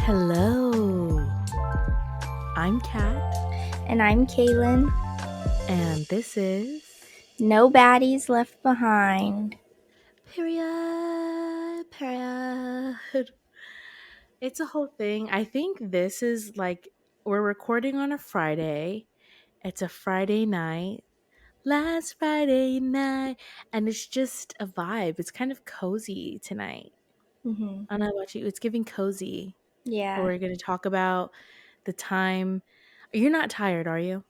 Hello, I'm Kat, And I'm Kaelin. and this is No Baddies Left Behind. period. It's a whole thing. I think this is like we're recording on a Friday. It's a Friday night, last Friday night, and it's just a vibe. It's kind of cozy tonight. Mm-hmm. I don't know about you. It's giving cozy. Yeah. We're going to talk about the time. You're not tired, are you?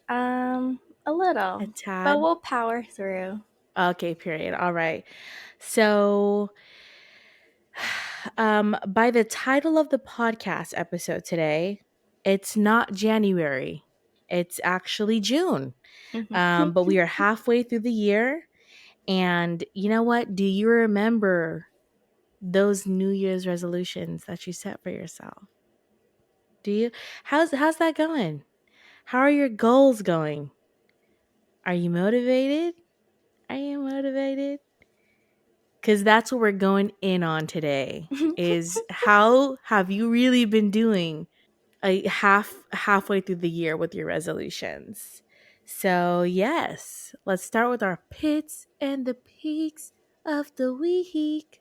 A A little, but tad? we'll power through. Okay, period. All right. So, by the title of the podcast episode today, it's not January. It's actually June. Mm-hmm. But we are halfway through the year. And you know what? Do you remember those New Year's resolutions that you set for yourself? Do you? How's that going? How are your goals going? Are you motivated? Are you motivated? Because that's what we're going in on today is how have you really been doing halfway through the year with your resolutions. So yes, let's start with our pits and the peaks of the week.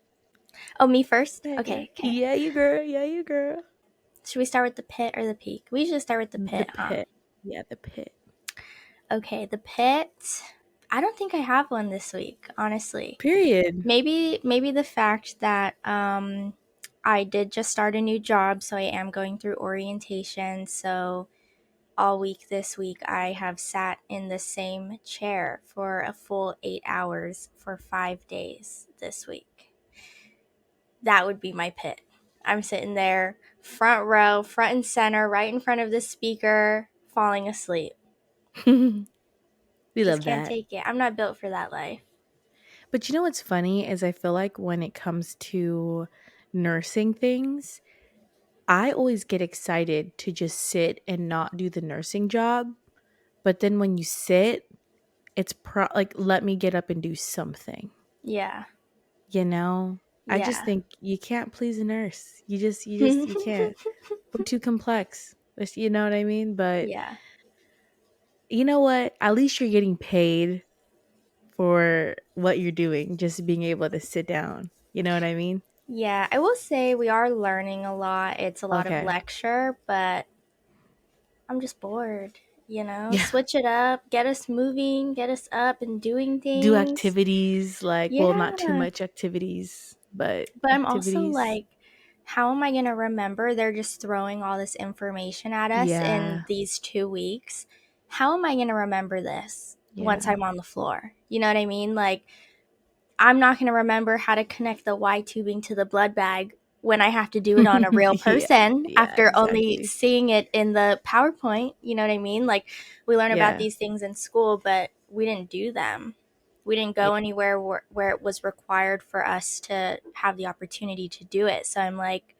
Oh, me first? Hey girl. Okay. Yeah, you girl. Yeah, you girl. Should we start with the pit or the peak? We should start with the The pit, huh? pit. Yeah, the pit. Okay, the pit. I don't think I have one this week, honestly. Period. Maybe the fact that I did just start a new job, so I am going through orientation, so all week this week, I have sat in the same chair for a full 8 hours for 5 days this week. That would be my pit. I'm sitting there, front row, front and center, right in front of the speaker, falling asleep. We Just love can't that. take it. I'm not built for that life. But you know what's funny is I feel like when it comes to nursing things, I always get excited to just sit and not do the nursing job. But then when you sit, it's like, let me get up and do something. Yeah. You know? I just Yeah. think you can't please a nurse. You can't. We're too complex. You know what I mean? But Yeah. you know what? At least you're getting paid for what you're doing, just being able to sit down. You know what I mean? Yeah. I will say we are learning a lot. It's a lot of Okay. lecture, but I'm just bored, Yeah. Switch it up, get us moving, get us up and doing Do things. activities like, well, not too Yeah. much activities, but But I'm also activities. like, how am I going to remember? They're just throwing all this information at us in Yeah. these 2 weeks. How am I going to remember this once Yeah. I'm on the floor? You know what I mean? Like, I'm not going to remember how to connect the Y tubing to the blood bag when I have to do it on a real Yeah. person Yeah, after only exactly. seeing it in the PowerPoint. You know what I mean? Like, we learn about Yeah. these things in school, but we didn't do them. We didn't Yeah. go anywhere where it was required for us to have the opportunity to do it. So I'm like,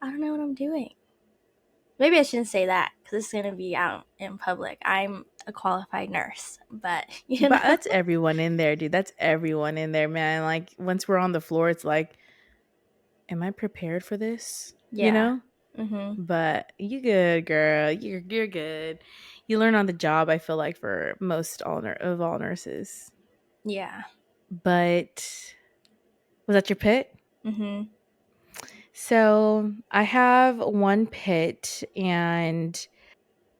I don't know what I'm doing. Maybe I shouldn't say that because it's going to be out in public. I'm a qualified nurse, but But that's everyone in there, dude. That's everyone in there, man. Like once we're on the floor, it's like, am I prepared for this? You yeah. know? Mm-hmm. But you good, girl. You're good. You learn on the job, I feel like, for most of all nurses. Yeah. But was that your pit? Mm-hmm. So I have one pit and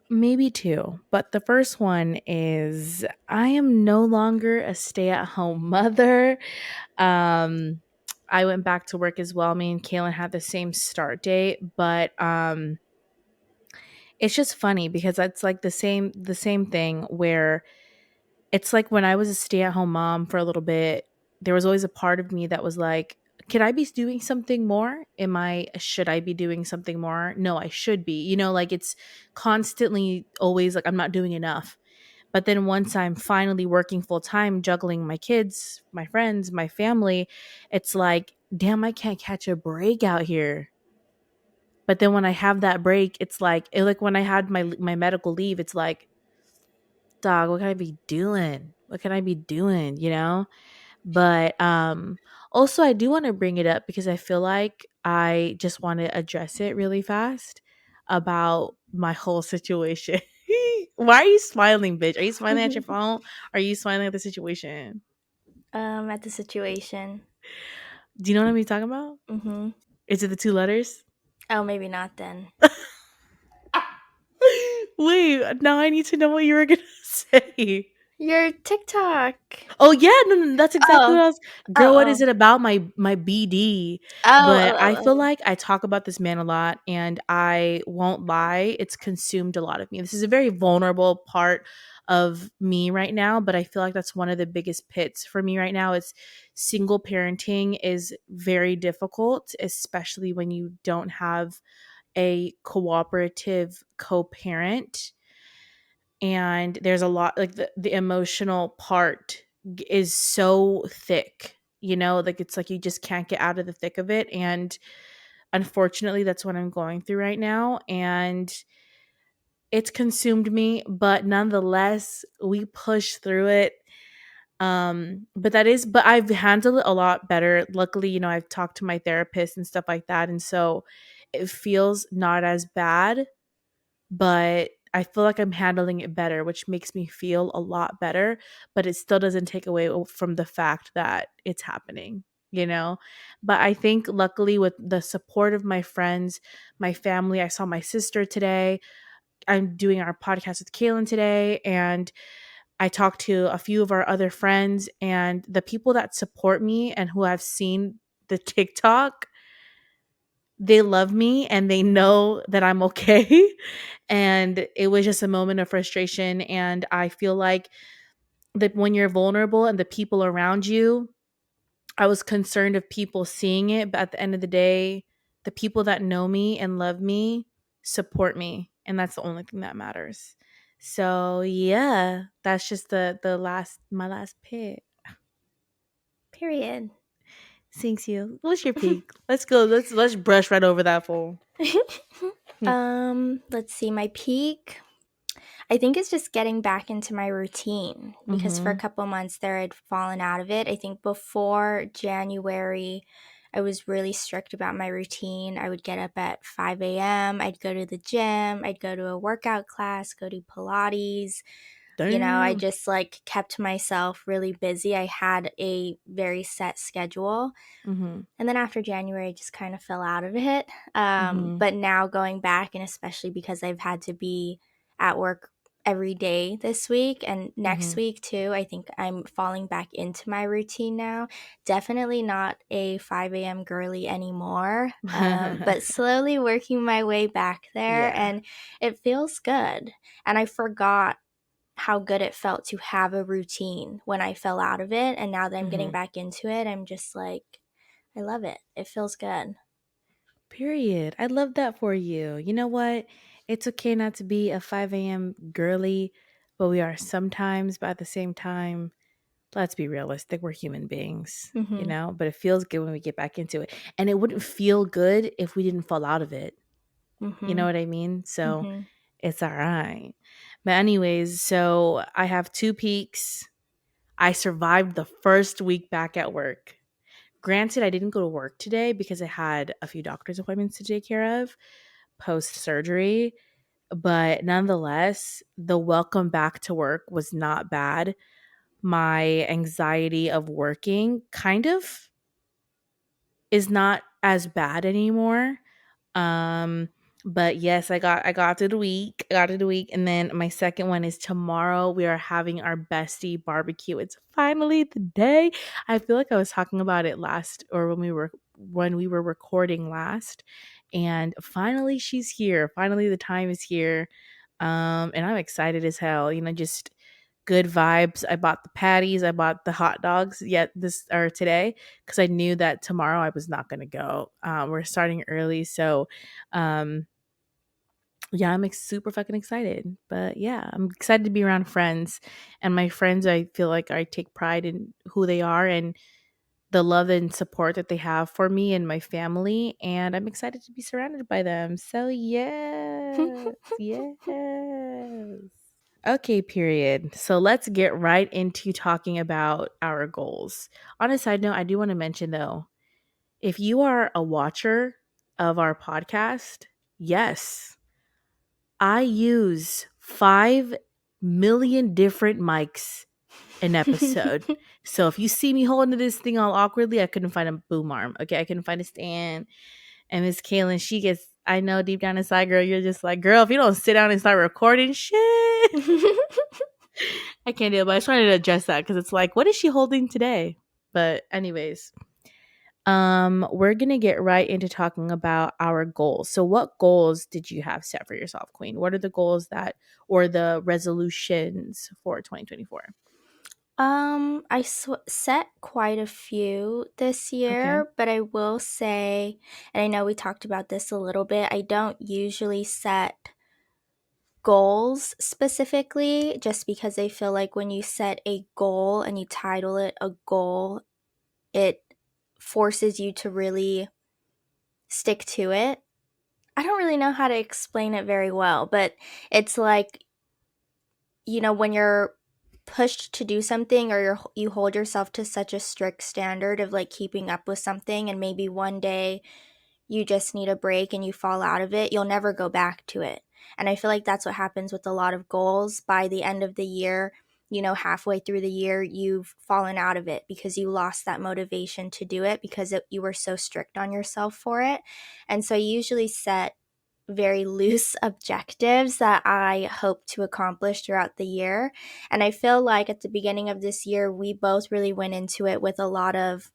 maybe two. But the first one is I am no longer a stay-at-home mother. Um I went back to work as well. Me and Kaelin had the same start date, but it's just funny because that's like the same thing where it's like when I was a stay-at-home mom for a little bit, there was always a part of me that was like, could I be doing something more? Should I be doing something more? No, I should be. Like it's constantly always like I'm not doing enough. But then once I'm finally working full time, juggling my kids, my friends, my family, it's like, damn, I can't catch a break out here. But then when I have that break, it's like when I had my medical leave, it's like, dog, what can I be doing? What can I be doing? But also I do want to bring it up because I feel like I just want to address it really fast about my whole situation. Why are you smiling, bitch? Are you smiling at your phone? Are you smiling at the situation? At the situation. Do you know what I'm talking about? Mm-hmm. Is it the two letters? Oh, maybe not then. Wait, now I need to know what you were gonna say. Your TikTok. Oh yeah, no, no, that's exactly Oh, what I was. oh, Girl, what is oh, it about my BD? oh, But oh, I oh, feel oh. like I talk about this man a lot, and I won't lie, it's consumed a lot of me. This is a very vulnerable part of me right now, but I feel like that's one of the biggest pits for me right now. It's single parenting is very difficult, especially when you don't have a cooperative co-parent, and there's a lot like the emotional part is so thick, you know, like it's like you just can't get out of the thick of it. And unfortunately that's what I'm going through right now, and it's consumed me, but nonetheless we push through it. But I've handled it a lot better, luckily. You know, I've talked to my therapist and stuff like that, and so it feels not as bad, but I feel like I'm handling it better, which makes me feel a lot better. But it still doesn't take away from the fact that it's happening, you know? But I think luckily, with the support of my friends, my family, I saw my sister today. I'm doing our podcast with Kaelin today, and I talked to a few of our other friends, and the people that support me and who have seen the TikTok, they love me and they know that I'm okay. And it was just a moment of frustration. And I feel like that when you're vulnerable and the people around you, I was concerned of people seeing it. But at the end of the day, the people that know me and love me support me. And that's the only thing that matters. So yeah, that's just the last my last pick. Period. Thanks you. What's your peak? Let's go. Let's brush right over that fool. Let's see. My peak. I think it's just getting back into my routine because for a Mm-hmm. couple months there I'd fallen out of it. I think before January, I was really strict about my routine. I would get up at 5 a.m., I'd go to the gym, I'd go to a workout class, go to Pilates. You know, I Damn. just like kept myself really busy. I had a very set schedule. Mm-hmm. And then after January, I just kind of fell out of it. Mm-hmm. But now going back, and especially because I've had to be at work every day this week and next Mm-hmm. week too, I think I'm falling back into my routine now. Definitely not a 5 a.m. girly anymore, but slowly working my way back there, Yeah. and it feels good. And I forgot how good it felt to have a routine when I fell out of it. And now that I'm getting Mm-hmm. back into it, I'm just like, I love it. It feels good. Period. I love that for you. You know what? It's okay not to be a 5 a.m. girly, but we are sometimes, but at the same time, let's be realistic. We're human beings, you Mm-hmm. know? But it feels good when we get back into it. And it wouldn't feel good if we didn't fall out of it. You Mm-hmm. know what I mean? So Mm-hmm. it's all right. But, anyways, so I have two peaks. I survived the first week back at work. Granted, I didn't go to work today because I had a few doctor's appointments to take care of post surgery, but nonetheless, the welcome back to work was not bad. My anxiety of working kind of is not as bad anymore. Um, but yes, I got through the week. I got through the week, and then my second one is tomorrow. We are having our bestie barbecue. It's finally the day. I feel like I was talking about it last, or when we were recording last, and finally she's here. Finally, the time is here. And I'm excited as hell. You know, just good vibes. I bought the patties. I bought the hot dogs yet this or today because I knew that tomorrow I was not going to go. We're starting early, so um, yeah, I'm super fucking excited. But yeah, I'm excited to be around friends, and my friends. I feel like I take pride in who they are and the love and support that they have for me and my family, and I'm excited to be surrounded by them. So yes, yes. Okay, period. So let's get right into talking about our goals. On a side note, I do want to mention though, if you are a watcher of our podcast, yes, I use 5 million different mics an episode. So if you see me holding this thing all awkwardly, I couldn't find a boom arm. Okay, I couldn't find a stand. And Miss Kaelin, she gets, I know deep down inside, girl, you're just like, girl, if you don't sit down and start recording shit, I can't do it. But I just wanted to address that because it's like, what is she holding today? But anyways, we're gonna get right into talking about our goals. So what goals did you have set for yourself, Queen? What are the goals that or the resolutions for 2024? Set quite a few this Okay. year, but I will say, and I know we talked about this a little bit, I don't usually set goals specifically just because I feel like when you set a goal and you title it a goal, it forces you to really stick to it. I don't really know how to explain it very well, but it's like, when you're pushed to do something or you hold yourself to such a strict standard of like keeping up with something, and maybe one day you just need a break and you fall out of it, you'll never go back to it. And I feel like that's what happens with a lot of goals. By the end of the year, halfway through the year, you've fallen out of it because you lost that motivation to do it because you were so strict on yourself for it. And so I usually set very loose objectives that I hope to accomplish throughout the year. And I feel like at the beginning of this year, we both really went into it with a lot of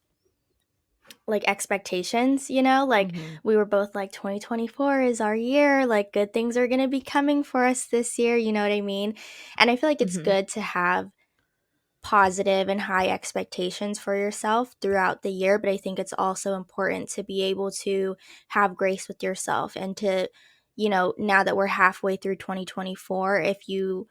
like expectations, like Mm-hmm. we were both like 2024 is our year, like good things are going to be coming for us this year, you know what I mean? And I feel like it's Mm-hmm. good to have positive and high expectations for yourself throughout the year, but I think it's also important to be able to have grace with yourself and to, now that we're halfway through 2024, if you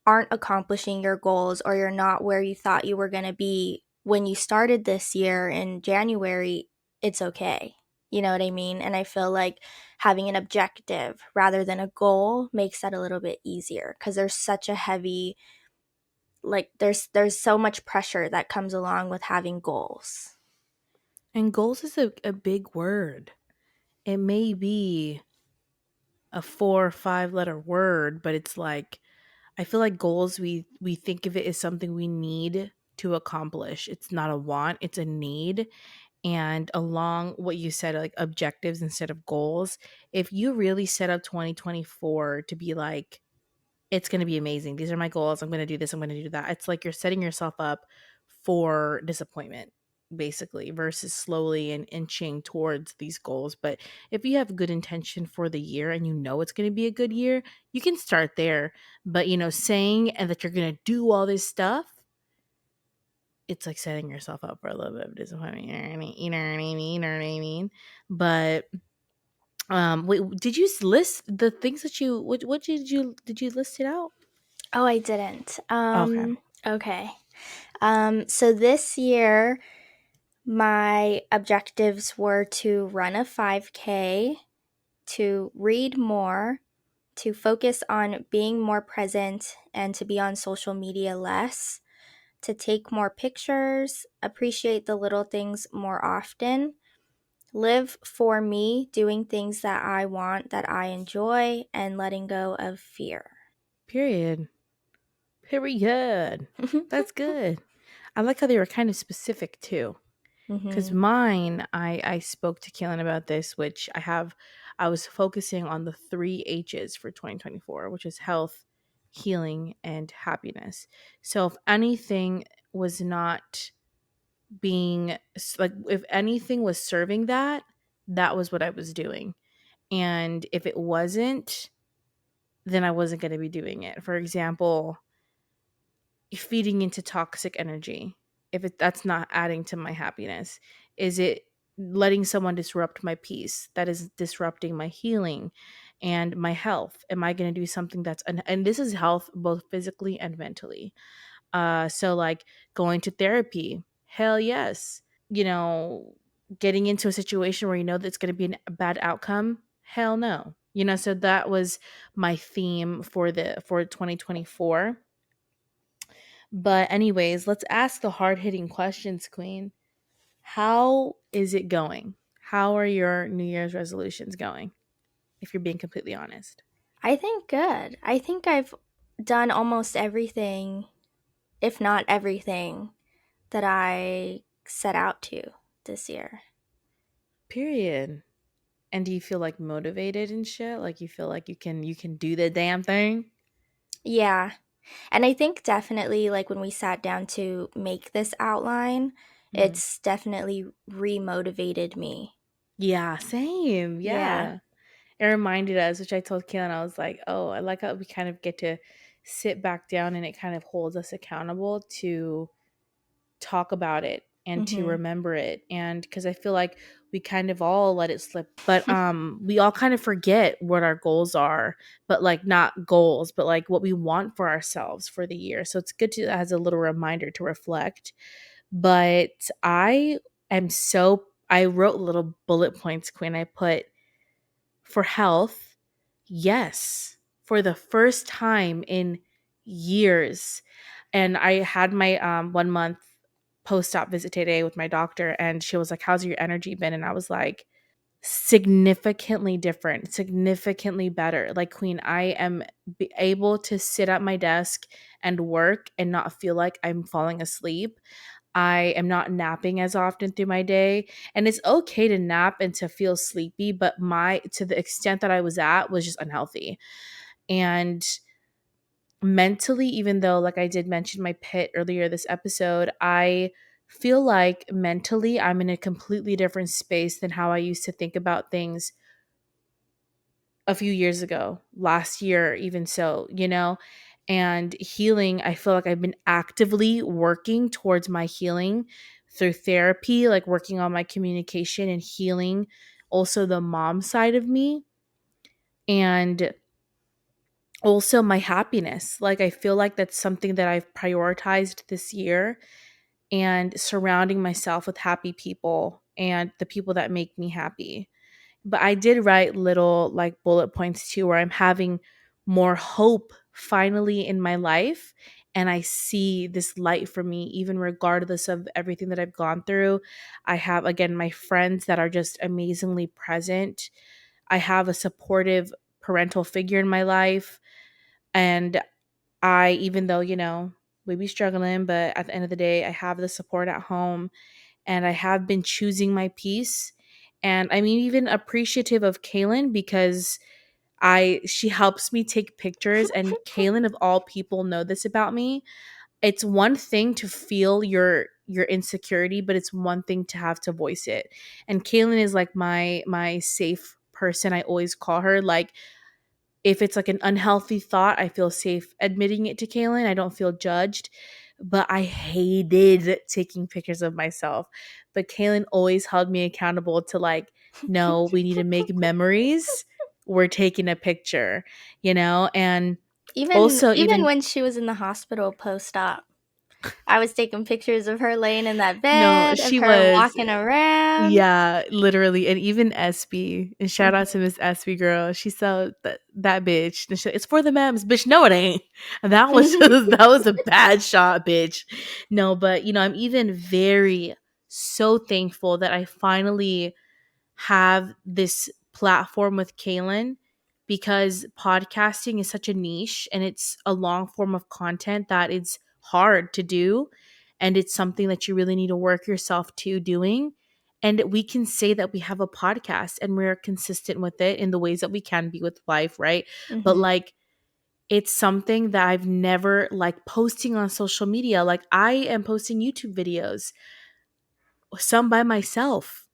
aren't accomplishing your goals or you're not where you thought you were going to be when you started this year in January, it's okay. You know what I mean? And I feel like having an objective rather than a goal makes that a little bit easier because there's such a heavy, like there's so much pressure that comes along with having goals. And goals is a big word. It may be a 4 or 5 letter word, but it's like I feel like goals we think of it as something we need to accomplish. It's not a want, it's a need. And along what you said, like objectives instead of goals, if you really set up 2024 to be like, it's going to be amazing. These are my goals. I'm going to do this. I'm going to do that. It's like you're setting yourself up for disappointment, basically, versus slowly and inching towards these goals. But if you have good intention for the year and you know it's going to be a good year, you can start there. But, saying and that you're going to do all this stuff, it's like setting yourself up for a little bit of disappointment. You know what I mean? You know what I mean? You know what I mean? But wait, did you list the things that you what did you list it out? Oh, I didn't. Okay. Okay. So this year my objectives were to run a 5K, to read more, to focus on being more present and to be on social media less, to take more pictures, appreciate the little things more often, live for me, doing things that I want, that I enjoy, and letting go of fear. Period. Period. That's good. I like how they were kind of specific too. Because Mm-hmm. mine, I spoke to Kaelin about this, which I was focusing on the 3 H's for 2024, which is health, healing, and happiness. So if anything was not being like, if anything was serving that, that was what I was doing. And if it wasn't, then I wasn't going to be doing it. For example, feeding into toxic energy, if that's not adding to my happiness, is it letting someone disrupt my peace that is disrupting my healing and my health? Am I going to do something that's and this is health both physically and mentally, so like going to therapy, hell yes. you know Getting into a situation where you know that's going to be a bad outcome, hell no. So that was my theme for 2024. But anyways, let's ask the hard-hitting questions, Queen. How is it going? How are your New Year's resolutions going? If you're being completely honest. I think good. I think I've done almost everything, if not everything, that I set out to this year. Period. And do you feel like motivated and shit? Like you feel like you can do the damn thing? Yeah. And I think definitely, like, when we sat down to make this outline, Mhm. it's definitely remotivated me. Yeah, same. Yeah. Yeah. It reminded us, which I told Kaelin, I was like, oh, I like how we kind of get to sit back down and it kind of holds us accountable to talk about it and to Mm-hmm. remember it. And because I feel like we kind of all let it slip, but we all kind of forget what our goals are, but like not goals, but like what we want for ourselves for the year. So it's good to as a little reminder to reflect. But I wrote little bullet points, Quinn. I put for health, yes, for the first time in years. And I had my 1 month post-op visit today with my doctor, and she was like, how's your energy been? And I was like, significantly different, significantly better. Like, Queen, I am able to sit at my desk and work and not feel like I'm falling asleep. I am not napping as often through my day. And it's okay to nap and to feel sleepy, but my to the extent that I was at was just unhealthy. And mentally, even though like I did mention my pit earlier this episode, I feel like mentally I'm in a completely different space than how I used to think about things a few years ago, last year, even so. And healing, I feel like I've been actively working towards my healing through therapy, like working on my communication and healing also the mom side of me and also my happiness. Like, I feel like that's something that I've prioritized this year and surrounding myself with happy people and the people that make me happy. But I did write little like bullet points too where I'm having more hope finally in my life, and I see this light for me even regardless of everything that I've gone through. I have again my friends that are just amazingly present. I have a supportive parental figure in my life, and I even though, we be struggling, but at the end of the day I have the support at home, and I have been choosing my peace. And I'm even appreciative of Kaylin because she helps me take pictures, and Kaylin of all people know this about me. It's one thing to feel your insecurity, but it's one thing to have to voice it. And Kaylin is like my safe person. I always call her like if it's like an unhealthy thought, I feel safe admitting it to Kaylin. I don't feel judged. But I hated taking pictures of myself. But Kaylin always held me accountable to like, no, we need to make memories. We're taking a picture. And also Even even when she was in the hospital post-op, I was taking pictures of her laying in that no, bed, of she her was walking around. yeah, literally. And even SB, and shout out Mhm. to Miss SB girl. She said that bitch. And it's for the memes, bitch. No, it ain't. That was that was a bad shot, bitch. No, but I'm even very so thankful that I finally have this platform with Kaylin, because podcasting is such a niche and it's a long form of content that it's hard to do. And it's something that you really need to work yourself to doing. And we can say that we have a podcast and we're consistent with it in the ways that we can be with life, right? But Mhm. like, it's something that I've never like posting on social media. Like, I am posting YouTube videos, some by myself.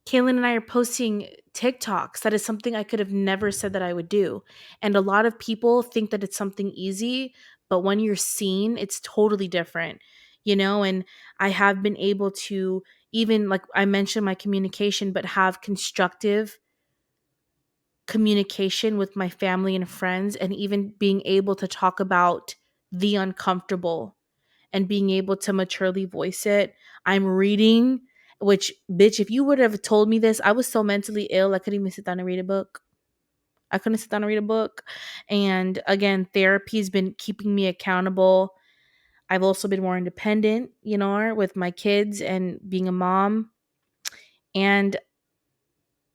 Kaylin and I are posting TikToks. That is something I could have never said that I would do. And a lot of people think that it's something easy, but when you're seen, it's totally different. And I have been able to, even like I mentioned my communication, but have constructive communication with my family and friends, and even being able to talk about the uncomfortable and being able to maturely voice it. I'm reading, which, bitch, if you would have told me this, I was so mentally ill, I couldn't even sit down and read a book. I couldn't sit down and read a book. And again, therapy's been keeping me accountable. I've also been more independent, with my kids and being a mom. And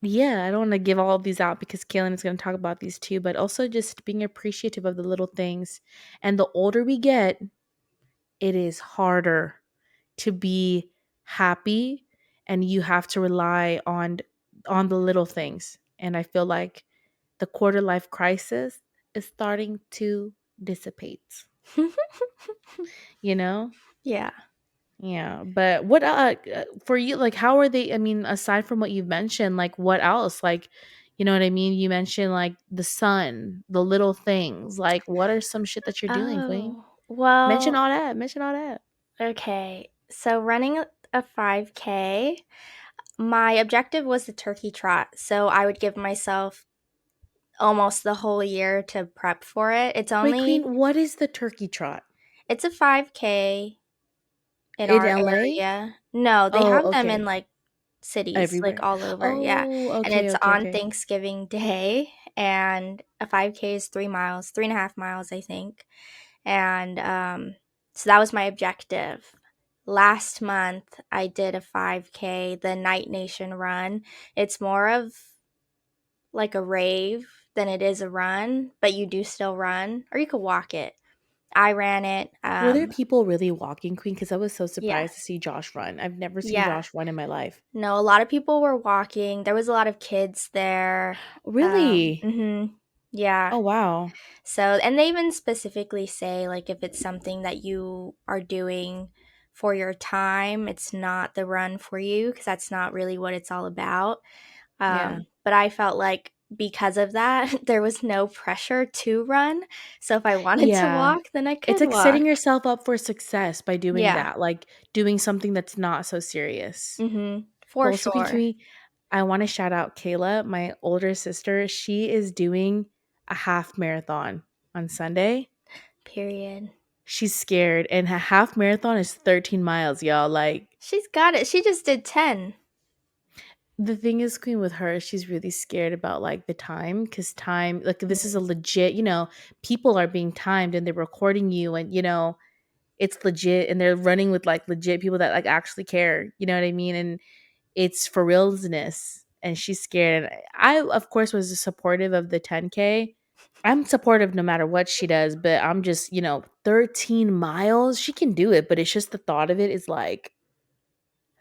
yeah, I don't want to give all of these out because Kaylin is going to talk about these too, but also just being appreciative of the little things. And the older we get, it is harder to be happy, and you have to rely on the little things. And I feel like the quarter life crisis is starting to dissipate, you know? Yeah. Yeah, but what for you, like how are they, I mean, aside from what you've mentioned, like what else? Like, you know what I mean? You mentioned like the sun, the little things. Like what are some shit that you're doing, queen? Oh, well, Mention all that. Mention all that. okay. So running a 5K, my objective was the turkey trot. So I would give myself almost the whole year to prep for it. Wait, queen, what is the turkey trot? It's a 5K in In our LA? area. No, they Oh, have them in okay. like cities, like Everywhere. all over. Yeah. Oh, And okay, it's okay, on okay. Thanksgiving Day. And a 5K is 3 miles, 3.5 miles, I think. And so that was my objective. Last month, I did a 5K, the Night Nation run. It's more of like a rave than it is a run, but you do still run, or you could walk it. I ran it. Were there people really walking, queen? Because I was so Yeah, surprised to see Josh run. I've never seen yeah. Josh run in my life. No, a lot of people were walking. There was a lot of kids there. Really? Yeah. Oh, wow. So, and they even specifically say, like, if it's something that you are doing for your time, it's not the run for you, because that's not really what it's all about. Yeah. But I felt like because of that, there was no pressure to run. So if I wanted to Yeah. walk, then I It's could like walk. setting yourself up for success by doing Yeah. that, like doing something that's not so serious. But For also, can sure. we, I want to shout out Kayla, my older sister. She is doing a half marathon on Sunday. Period. She's scared, and a half marathon is 13 miles, y'all. Like, She's got it. She just did 10. the thing is, queen, with her, she's really scared about like the time, because time, like, this is a legit, people are being timed and they're recording you, and it's legit, and they're running with like legit people that like actually care, you know what I mean? And it's for realness, and she's scared. And I of course was supportive of the 10K. I'm supportive no matter what she does, but I'm just, 13 miles, she can do it, but it's just the thought of it is like,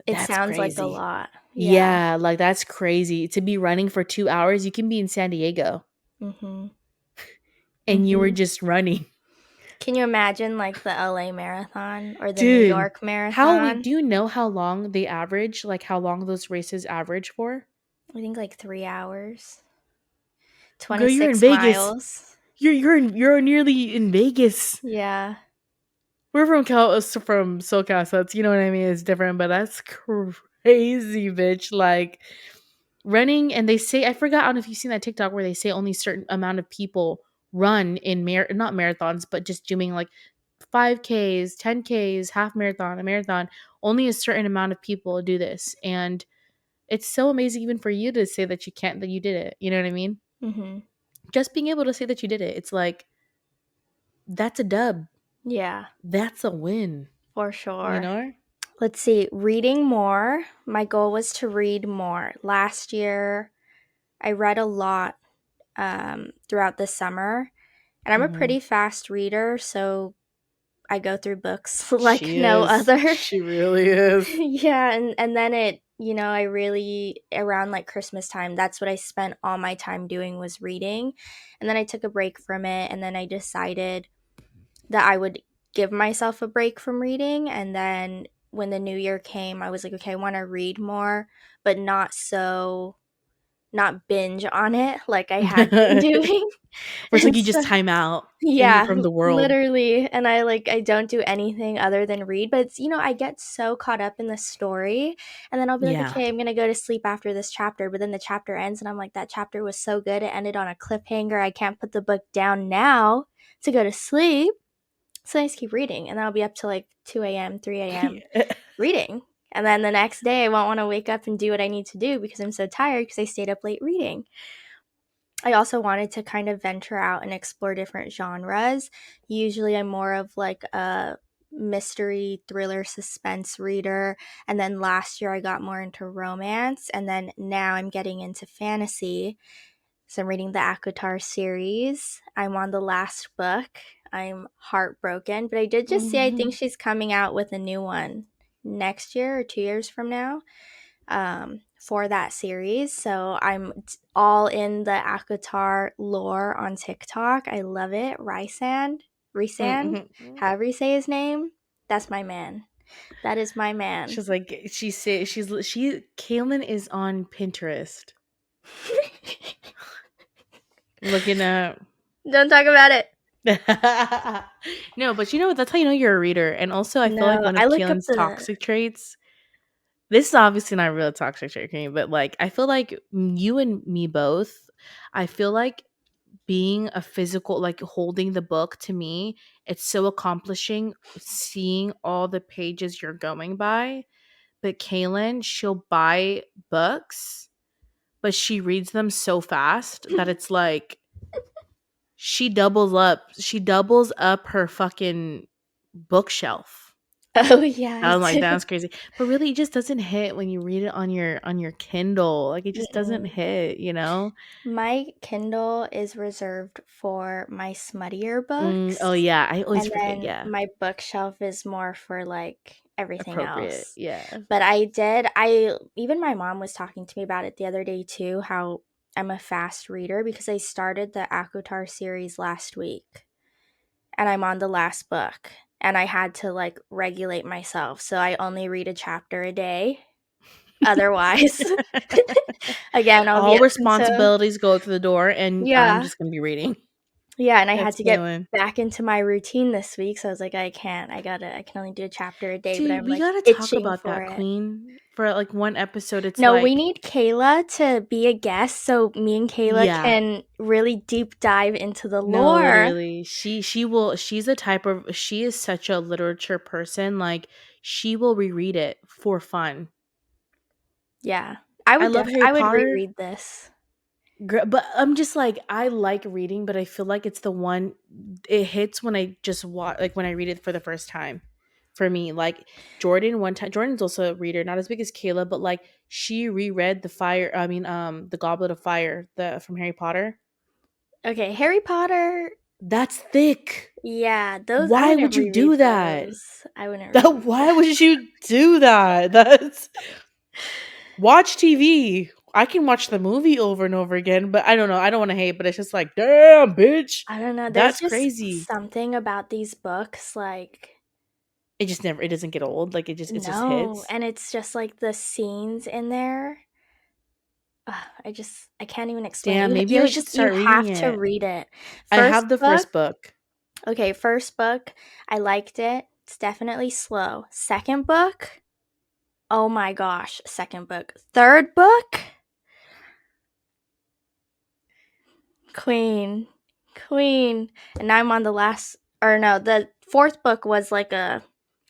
It that's sounds like a crazy. lot. Yeah. Yeah, like that's crazy to be running for 2 hours. You can be in San Diego Mhm. and you were Mhm. just running. Can you imagine like the LA marathon or the New Dude, York wait, marathon? do you know how long they average? Like how long those races average for? I think like 3 hours. Girl, you're in 26 Vegas. miles. You're nearly in Vegas. Yeah. We're from SoCal, so it's, you know what I mean. It's different, but that's crazy, bitch. Like running, and they say, I forgot, I don't know if you've seen that TikTok where they say only certain amount of people run in not marathons, but just doing like 5Ks, 10Ks, half marathon, a marathon. Only a certain amount of people do this, and it's so amazing even for you to say that you did it. You know what I mean? Mhm. Just being able to say that you did it, it's like that's a dub. Yeah, That's a win. for You sure. know? Let's see, reading more. My goal was to read more. Last year, I read a lot throughout the summer, and I'm a Mm-hmm. pretty fast reader, so I go through books like She no is. other. She really is. Yeah, and then I really, around like Christmas time, that's what I spent all my time doing, was reading. And then I took a break from it, and then I decided that I would give myself a break from reading. And then when the new year came, I was like, okay, I want to read more, but not binge on it like I had been Where doing. it's like And you just so time out yeah, from the world. literally. And I don't do anything other than read, but it's, I get so caught up in the story, and then I'll be like, Yeah. okay, I'm going to go to sleep after this chapter, but then the chapter ends and I'm like, that chapter was so good. It ended on a cliffhanger. I can't put the book down now to go to sleep. So I just keep reading, and then I'll be up to like 2 a.m., 3 a.m. reading. And then the next day I won't want to wake up and do what I need to do because I'm so tired because I stayed up late reading. I also wanted to kind of venture out and explore different genres. Usually I'm more of like a mystery, thriller, suspense reader. And then last year I got more into romance. And then now I'm getting into fantasy. So I'm reading the Akatar series. I'm on the last book. I'm heartbroken. But I did just see, I think Mhm. she's coming out with a new one next year or 2 years from now, for that series. So I'm all in the Akatar lore on TikTok. I love it. Rysand, Mhm. however you say his name, that's my man. That is my man. She's like she Kaelin is on Pinterest looking up. Don't talk about it. No, but you know what? That's how you know you're a reader. And also, I feel like No, one I of look up Kaelin's the. toxic traits. This is obviously not a real toxic trait, Kaelin, but like I feel like you and me both. I feel like being a physical, like holding the book to me, it's so accomplishing seeing all the pages you're going by. But Kaylin, she'll buy books, but she reads them so fast that it's like she doubles up her fucking bookshelf. Oh yeah, I I'm like, do. that's crazy. But really it just doesn't hit when you read it on your Kindle. Like it just doesn't Mm-mm. hit, you know? My Kindle is reserved for my smuttier Oh books, yeah, I always and forget. then Yeah. my bookshelf is more for like everything Appropriate. else. Yeah. But I even my mom was talking to me about it the other day too, how I'm a fast reader because I started the Akutar series last week and I'm on the last book and I had to like regulate myself. So I only read a chapter a day. Otherwise, again, I'll All get into. responsibilities go through the door and I'm Yeah. just gonna be reading. Yeah, and I had That's to get Kaylin. back into my routine this week, so I was like, I can't. I can only do a chapter a day, but Dude, I'm we like gotta talk itching about for that, it. Queen. For like one episode, it's No, we like, need Kayla to be a guest so me and Kayla yeah. can really deep dive into the No, lore. literally. She's a type of she is such a literature person. Like she will reread it for fun. Yeah. I love Harry I would Potter. reread this. But I'm just like I like reading, but I feel like it's the one it hits when I just watch like when I read it for the first time. For me, like Jordan one time Jordan's also a reader, not as big as Kayla, but like she reread the Goblet of Fire, the from Harry Potter. Okay, Harry Potter. That's thick. Yeah, those I Why wouldn't would you reread do that? those. I wouldn't That reread why those. would you do that? That's watch TV. I can watch the movie over and over again, but I don't know. I don't want to hate, but it's just like, damn, bitch. I don't know. There's That's just crazy. something about these books like It doesn't get old. Like it just no, hits. and it's just like the scenes in there. I can't even explain it. Damn, maybe I should You start reading have to it. read it. I First have the book, first book. okay, first book, I liked it. It's definitely slow. Second book, oh my gosh, second book. Third book, Queen, Queen. And now I'm on the last, or no, the fourth book was like it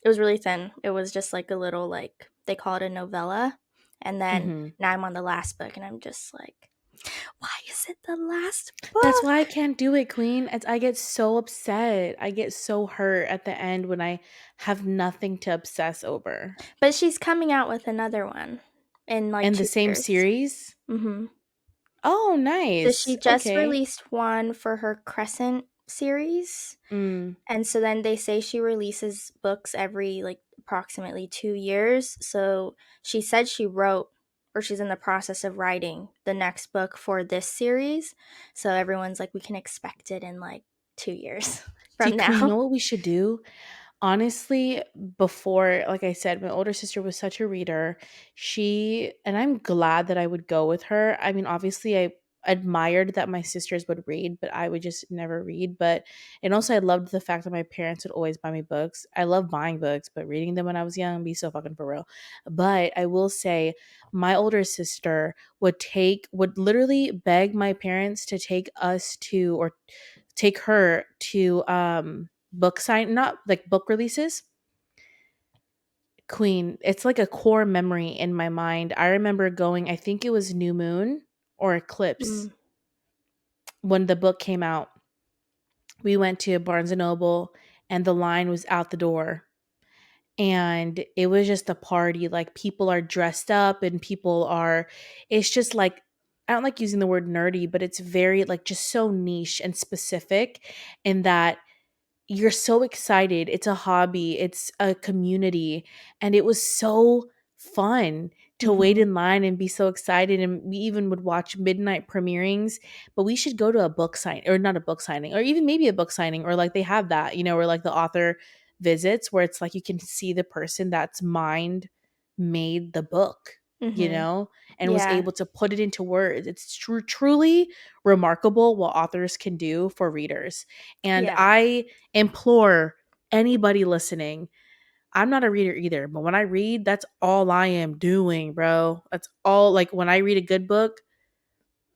was really thin. It was just like a little, like, they call it a novella. And then Hmm. now I'm on the last book and I'm just like, why is it the last That's why I book? can't do it, Queen. I get so upset. I get so hurt at the end when I have nothing to obsess over. But she's coming out with another one in like And the two same years. series? Mm-hmm. Oh, So nice. she just Okay. released one for her Crescent series. Mm. And so then they say she releases books every like approximately 2 years. So she said she wrote or she's in the process of writing the next book for this series. So everyone's like, we can expect it in like 2 years See, from Queen, you now. know what we should do? Honestly, before, like I said, my older sister was such a reader. And I'm glad that I would go with her. I mean, obviously, I admired that my sisters would read, but I would just never read. And also, I loved the fact that my parents would always buy me books. I love buying books, but reading them when I was young, be so fucking for real. But I will say, my older sister would literally beg my parents to take us to, or take her to, book sign not like book releases. Queen, it's like a core memory in my mind. I remember going, I think it was New Moon or Eclipse. Mm. when the book came out, we went to Barnes and Noble and the line was out the door. And it was just a party. Like people are dressed up and people are, it's just like, I don't like using the word nerdy, but it's very like just so niche and specific in that you're so excited. It's a hobby, it's a community, and it was so fun to wait Mm-hmm. in line and be so excited. And we even would watch midnight premierings. But we should go to a book sign, or not a book signing, or even maybe a book signing, or like they have that, where like the author visits, where it's like you can see the person that's mind made the book, Mm-hmm. and was Yeah. able to put it into words. It's truly remarkable what authors can do for readers. And Yeah. I implore anybody listening. I'm not a reader either, but when I read, that's all I am doing, bro. That's all. Like when I read a good book,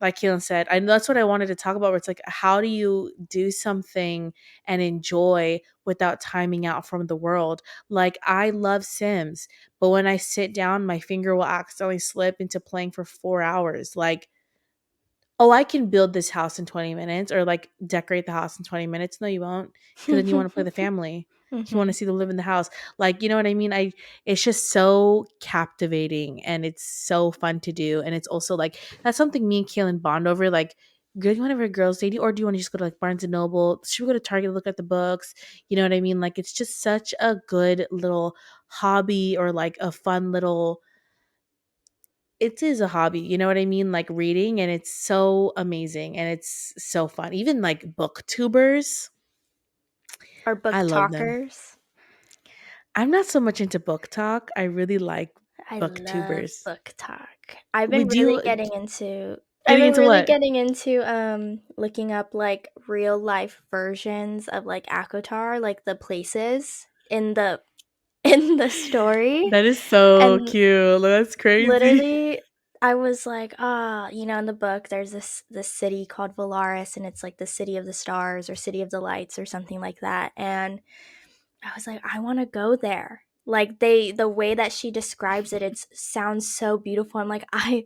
like Kaelin said, I that's what I wanted to talk about. Where it's like, how do you do something and enjoy without timing out from the world? Like I love Sims, but when I sit down, my finger will accidentally slip into playing for 4 hours. Like, oh, I can build this house in 20 minutes or like decorate the house in 20 minutes. No, you won't. Because then you want to play the family. You want Mm-hmm. to see them live in the house. Like, you know what I mean? It's just so captivating and it's so fun to do. And it's also like, that's something me and Kaylin bond over. Like, girl, you want to have a girls' date? Or do you want to just go to like Barnes and Noble? Should we go to Target to look at the books? You know what I mean? Like, it's just such a good little hobby or like a fun little, it is a hobby, you know what I mean? Like reading, and it's so amazing and it's so fun. Even like booktubers, Or book I love them. talkers. I'm not so much into book talk. I really like I love booktubers. book talk. I've We been really do getting into I've getting been into really what? getting into looking up like real life versions of like Akotar, like the places in the in the story. That is so And cute. That's crazy. literally I was like, ah, in the book there's this city called Valaris and it's like the city of the stars or city of the lights or something like that. And I was like, I want to go there. Like the way that she describes it, it sounds so beautiful. I'm like, I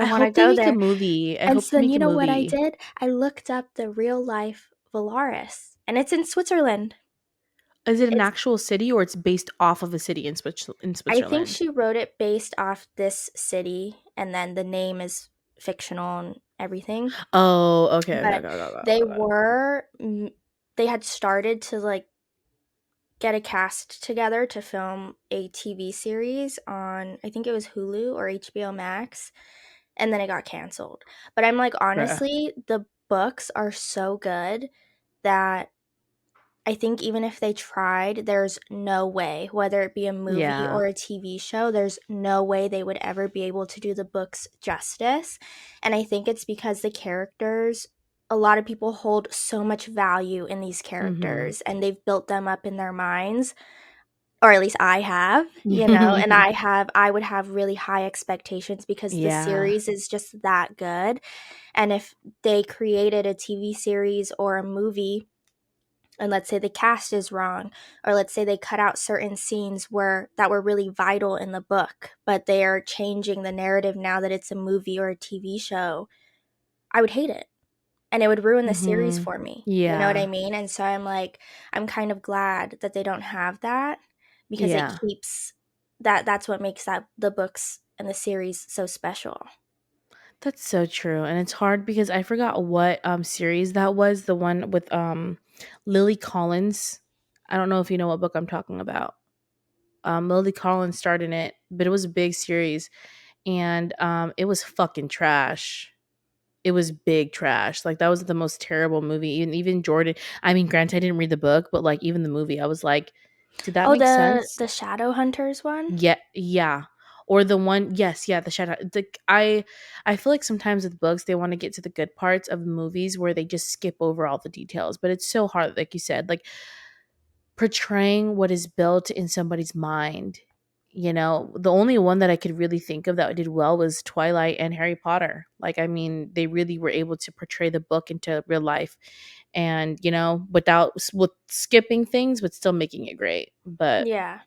I want to hope they go make a there. movie. I And hope so they then make you a know what I movie. did? I looked up the real life Valaris, and it's in Switzerland. Is it an It's actual city or it's based off of a city in I think Switzerland? she wrote it based off this city, and then the name is fictional and everything. Oh, okay, okay, But okay, okay, they okay, okay. were they had started to like get a cast together to film a TV series on, I think it was Hulu or HBO Max, and then it got canceled. But I'm like, Bruh. honestly, the books are so good that I think even if they tried, there's no way, whether it be a movie Yeah. or a TV show, there's no way they would ever be able to do the books justice. And I think it's because the characters, a lot of people hold so much value in these Mm-hmm. characters and they've built them up in their minds, or at least I have, and I would have really high expectations because the Yeah. series is just that good. And if they created a TV series or a movie, and let's say the cast is wrong, or let's say they cut out certain scenes where that were really vital in the book, but they are changing the narrative now that it's a movie or a TV show, I would hate it and it would ruin the series Mm-hmm. for me. You know what I Yeah. mean? And so I'm like, I'm kind of glad that they don't have that because it Yeah. keeps that's what makes that the books and the series so special. That's so true. And it's hard because I forgot what series that was, the one with Lily Collins. I don't know if you know what book I'm talking about. Lily Collins starred in it, but it was a big series and it was fucking trash. It was big trash. Like that was the most terrible movie. Even Jordan, I mean, granted I didn't read the book, but like even the movie, I was like, did that Oh, make the sense? the Shadow Hunters one? Yeah, yeah. Or the one, yes, yeah, the shadow. I feel like sometimes with books they want to get to the good parts of movies where they just skip over all the details. But it's so hard, like you said, like portraying what is built in somebody's mind. The only one that I could really think of that did well was Twilight and Harry Potter. Like, I mean, they really were able to portray the book into real life, and with skipping things, but still making it great. But Yeah.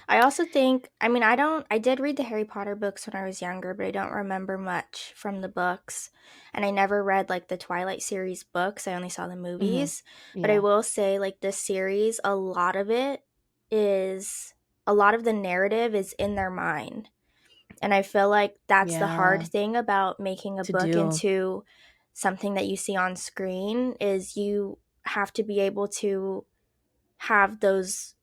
I also think, I mean, I did read the Harry Potter books when I was younger, but I don't remember much from the books. And I never read like the Twilight series books, I only saw the Hmm. movies. But I Yeah. will say, like, this series, a lot of it is, a lot of the narrative is in their mind. And I feel like that's the hard Yeah. thing about making a To book do. into something that you see on screen is you have to be able to have those,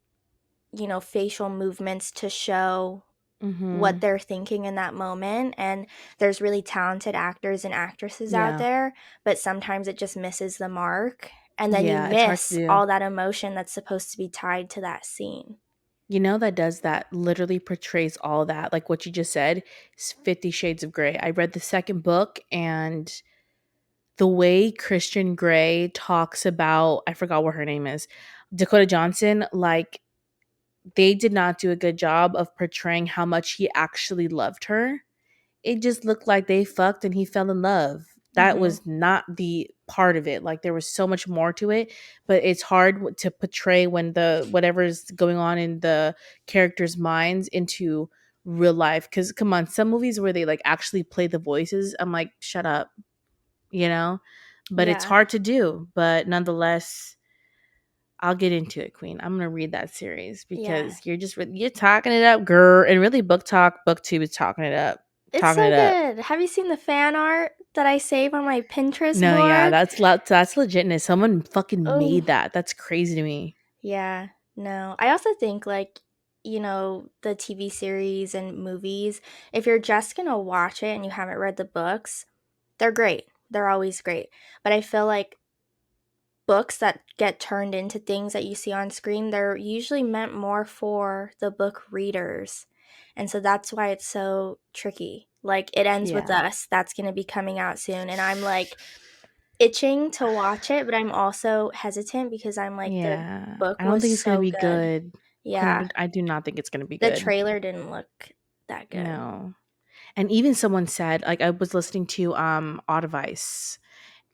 facial movements to show what Hmm. they're thinking in that moment. And there's really talented actors and actresses out Yeah. there, but sometimes it just misses the mark. And then you Yeah. It's hard to miss do. all that emotion that's supposed to be tied to that scene. That does that literally portrays all that. Like what you just said is 50 Shades of Grey. I read the second book, and the way Christian Grey talks about, I forgot what her name is, Dakota Johnson, like they did not do a good job of portraying how much he actually loved her. It just looked like they fucked and he fell in love. That Hmm. was not the part of it. Like there was so much more to it, but it's hard to portray when the whatever's going on in the characters' minds into real life. Cause come on, some movies where they like actually play the voices, I'm like, shut up, you know? But it's Yeah. hard to do. But nonetheless, I'll get into it, Queen. I'm gonna read that series Yeah. because you're talking it up, girl. And really, book talk, booktube is talking it up, It's talking so it up. good. Have you seen the fan art that I save on my Pinterest No, yeah, board? that's legitness. Someone fucking Oh, made that. That's crazy to me. yeah. No. I also think, like, the TV series and movies, if you're just going to watch it and you haven't read the books, they're great. They're always great. But I feel like books that get turned into things that you see on screen, they're usually meant more for the book readers. And so that's why it's so tricky. Like, It Ends With Yeah, Us, that's going to be coming out soon. And I'm like itching to watch it, but I'm also hesitant because I'm like, the yeah. I book don't was think it's gonna so be good. good, Yeah. Queen. I do not think it's gonna be The good. trailer didn't look that good. No. And even someone said, like, I was listening to Audivice,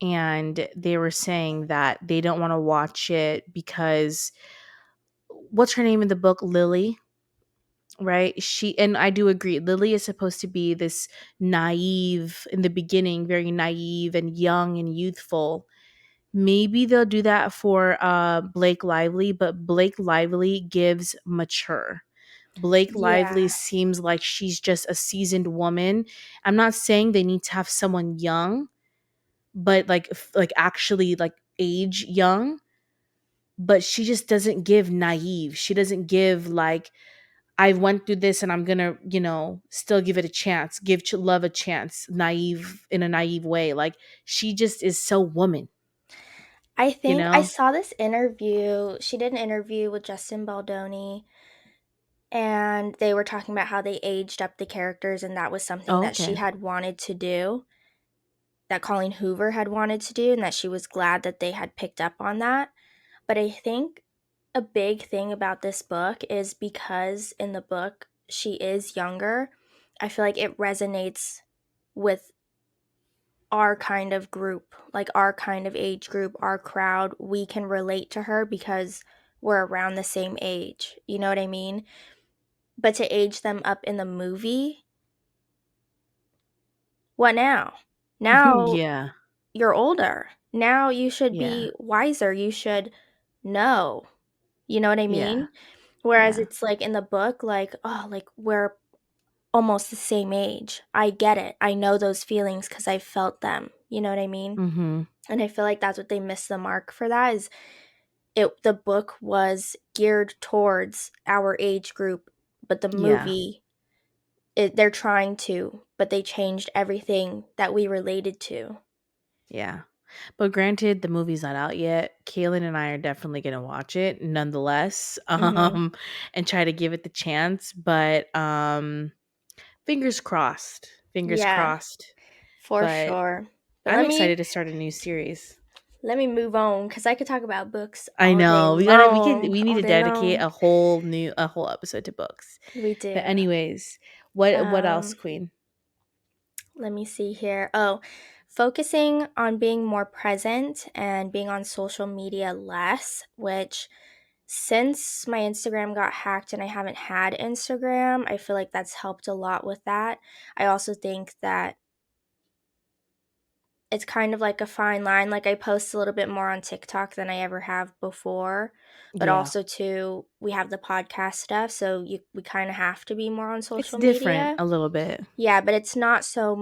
and they were saying that they don't want to watch it because what's her name in the book, Lily, right? She, and I do agree, Lily is supposed to be this naive in the beginning, very naive and young and youthful. Maybe they'll do that for Blake Lively, but Blake Lively gives mature. Blake Lively Yeah. seems like she's just a seasoned woman. I'm not saying they need to have someone young, but like like actually like age young, but she just doesn't give naive. She doesn't give like, I went through this and I'm gonna, still give it a chance, give love a chance, naive in a naive way. Like she just is so woman, I you think I know? saw this interview. She did an interview with Justin Baldoni, and they were talking about how they aged up the characters, and that was something Oh, that she okay. had wanted to do, that Colleen Hoover had wanted to do, and that she was glad that they had picked up on that. But I think a big thing about this book is because in the book she is younger, I feel like it resonates with our kind of group, like our kind of age group, our crowd. We can relate to her because we're around the same age. You know what I mean? But to age them up in the movie, what now? Now Yeah. you're older. Now you should Yeah. be wiser. You should know. You know what I Yeah. mean? Whereas Yeah. it's like in the book, like, oh, like we're almost the same age. I get it. I know those feelings because I felt them. You know what I mean? Mhm. And I feel like that's what they missed the mark for, that is the book was geared towards our age group, but the Yeah. movie, they're trying to, but they changed everything that we related to. Yeah. But granted, the movie's not out yet. Kaelin and I are definitely gonna watch it nonetheless, Hmm. and try to give it the chance. But fingers crossed. Fingers Yeah, crossed. for But sure. But I'm let excited me to start a new series. let me move on because I could talk about books I all day know. long, We need all to day dedicate long. a whole episode to books. We But do. anyways, what else, Um, Queen? Let me see here. Oh, focusing on being more present and being on social media less, which since my Instagram got hacked and I haven't had Instagram, I feel like that's helped a lot with that. I also think that it's kind of like a fine line. Like, I post a little bit more on TikTok than I ever have before, but Yeah. also too, we have the podcast stuff, so we kind of have to be more on It's social different media. a little bit. Yeah, but it's not so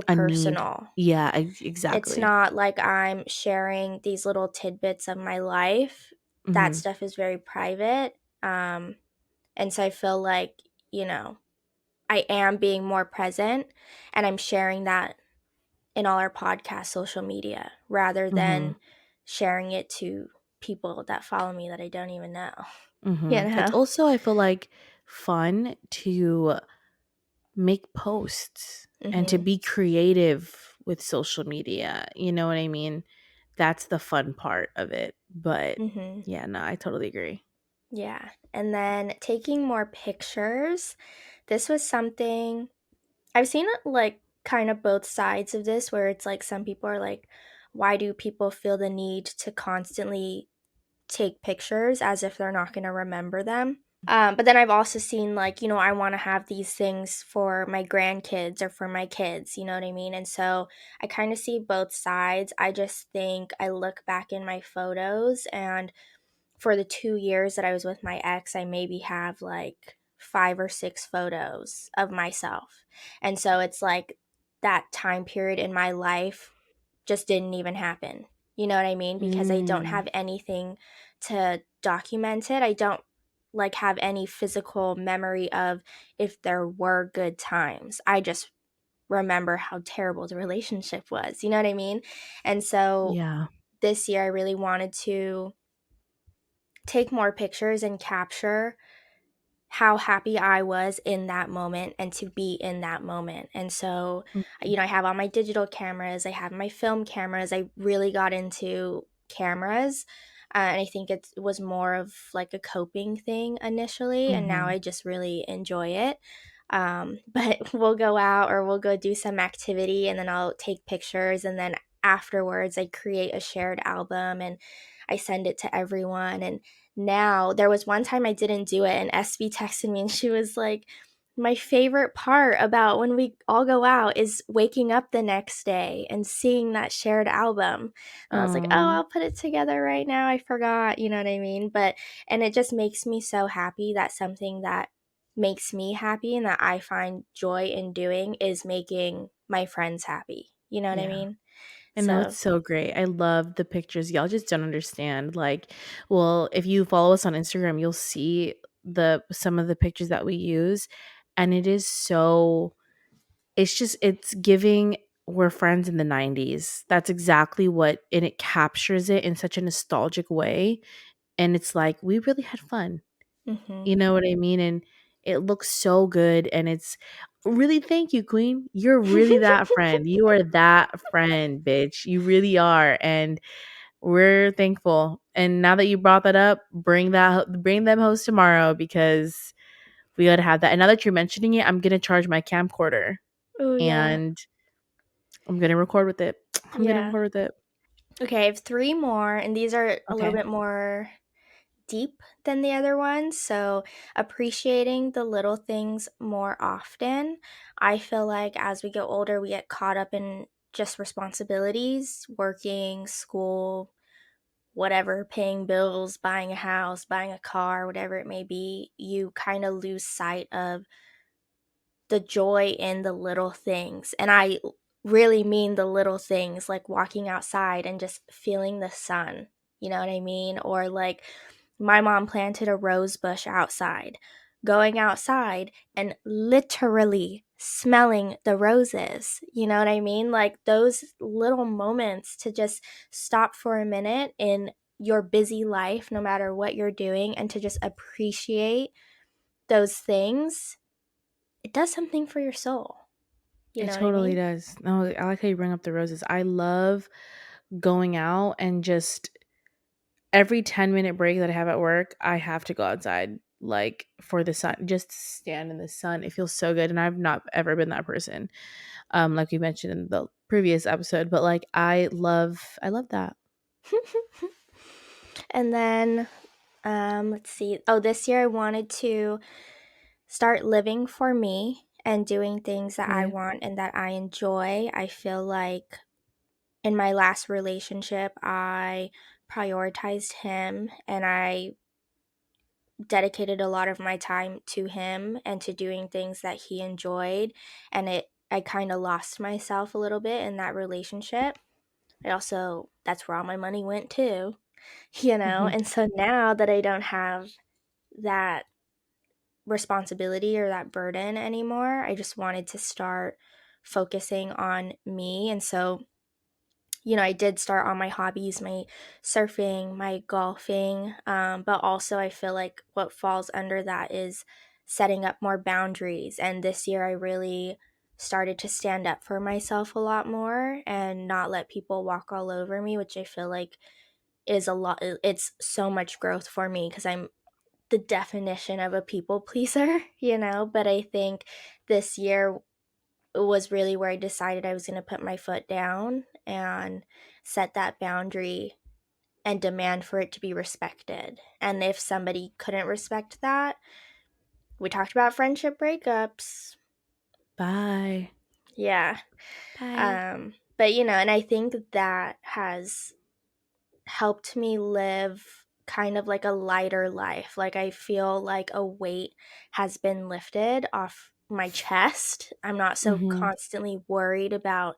A need. personal. Yeah, It's exactly. not like I'm sharing these little tidbits of my life. That Mhm. stuff is very private. Um, and so I feel like, you know, I am being more present and I'm sharing that in all our podcast social media rather Mhm. than sharing it to people that follow me that I don't even know. You Mhm. It's know? also, I feel like, fun to make posts and to Mhm. be creative with social media. You know what I mean? That's the fun part of it. But Mhm. yeah, no, I totally agree. Yeah. And then taking more pictures. This was something I've seen it like kind of both sides of this where it's like some people are like, why do people feel the need to constantly take pictures as if they're not going to remember them? But then I've also seen like, I want to have these things for my grandkids or for my kids, you know what I mean? And so I kind of see both sides. I just think I look back in my photos, and for the 2 years that I was with my ex, I maybe have like 5 or 6 photos of myself. And so it's like that time period in my life just didn't even happen. You know what I mean? Because I don't Mm. have anything to document it. I don't like have any physical memory of if there were good times. I just remember how terrible the relationship was. You know what I mean? And so Yeah. this year I really wanted to take more pictures and capture how happy I was in that moment and to be in that moment. And so, Mhm. I have all my digital cameras, I have my film cameras. I really got into cameras. And I think it was more of like a coping thing initially. And now Mhm. I just really enjoy it. But we'll go out or we'll go do some activity and then I'll take pictures. And then afterwards, I create a shared album and I send it to everyone. And now there was one time I didn't do it and SB texted me and she was like, my favorite part about when we all go out is waking up the next day and seeing that shared album. And I was like, oh, Um, I'll put it together right now. I forgot, you know what I mean? And it just makes me so happy that something that makes me happy and that I find joy in doing is making my friends happy. You know what I yeah. mean? I know, So, it's so great. I love the pictures. Y'all just don't understand. Like, well, if you follow us on Instagram, you'll see the some of the pictures that we use, and it is so, it's giving we're friends in the 90s. That's exactly what, and it captures it in such a nostalgic way, and it's like we really had fun. mhm. You know what I mean? And it looks so good, and it's really, thank you, queen. You're really that friend. You are that friend, bitch. You really are, and we're thankful. And now that you brought that up, bring them hosts tomorrow because we gotta have that. And now that you're mentioning it, I'm gonna charge my camcorder Oh, yeah. and I'm gonna record with it. I'm gonna Yeah. record with it. Okay, I have three more, and these are a little Okay. bit more deep than the other ones. So, appreciating the little things more often. I feel like as we get older, we get caught up in just responsibilities, working, school, whatever, paying bills, buying a house, buying a car, whatever it may be. You kind of lose sight of the joy in the little things. And I really mean the little things like walking outside and just feeling the sun. You know what I mean? Or like my mom planted a rose bush outside, going outside and literally smelling the roses. You know what I mean? Like those little moments to just stop for a minute in your busy life, no matter what you're doing, and to just appreciate those things, it does something for your soul. You It know what I totally mean? does. No, I like how you bring up the roses. I love going out and just every 10-minute break that I have at work, I have to go outside, like, for the sun, just stand in the sun. It feels so good, and I've not ever been that person, like we mentioned in the previous episode, but, like, I love that. And then Let's see. Oh, this year I wanted to start living for me and doing things that I Okay. want and that I enjoy. I feel like in my last relationship, I prioritized him and I dedicated a lot of my time to him and to doing things that he enjoyed. And I kind of lost myself a little bit in that relationship. I also, that's where all my money went too, you know? Mhm. And so now that I don't have that responsibility or that burden anymore, I just wanted to start focusing on me. And so, I did start on my hobbies, my surfing, my golfing, but also I feel like what falls under that is setting up more boundaries. And this year, I really started to stand up for myself a lot more and not let people walk all over me, which I feel like is a lot. It's so much growth for me because I'm the definition of a people pleaser, But I think this year was really where I decided I was going to put my foot down and set that boundary and demand for it to be respected. And if somebody couldn't respect that, we talked about friendship breakups. Bye. Yeah. Bye. But and I think that has helped me live kind of like a lighter life. Like I feel like a weight has been lifted off my chest. I'm not so Mhm. constantly worried about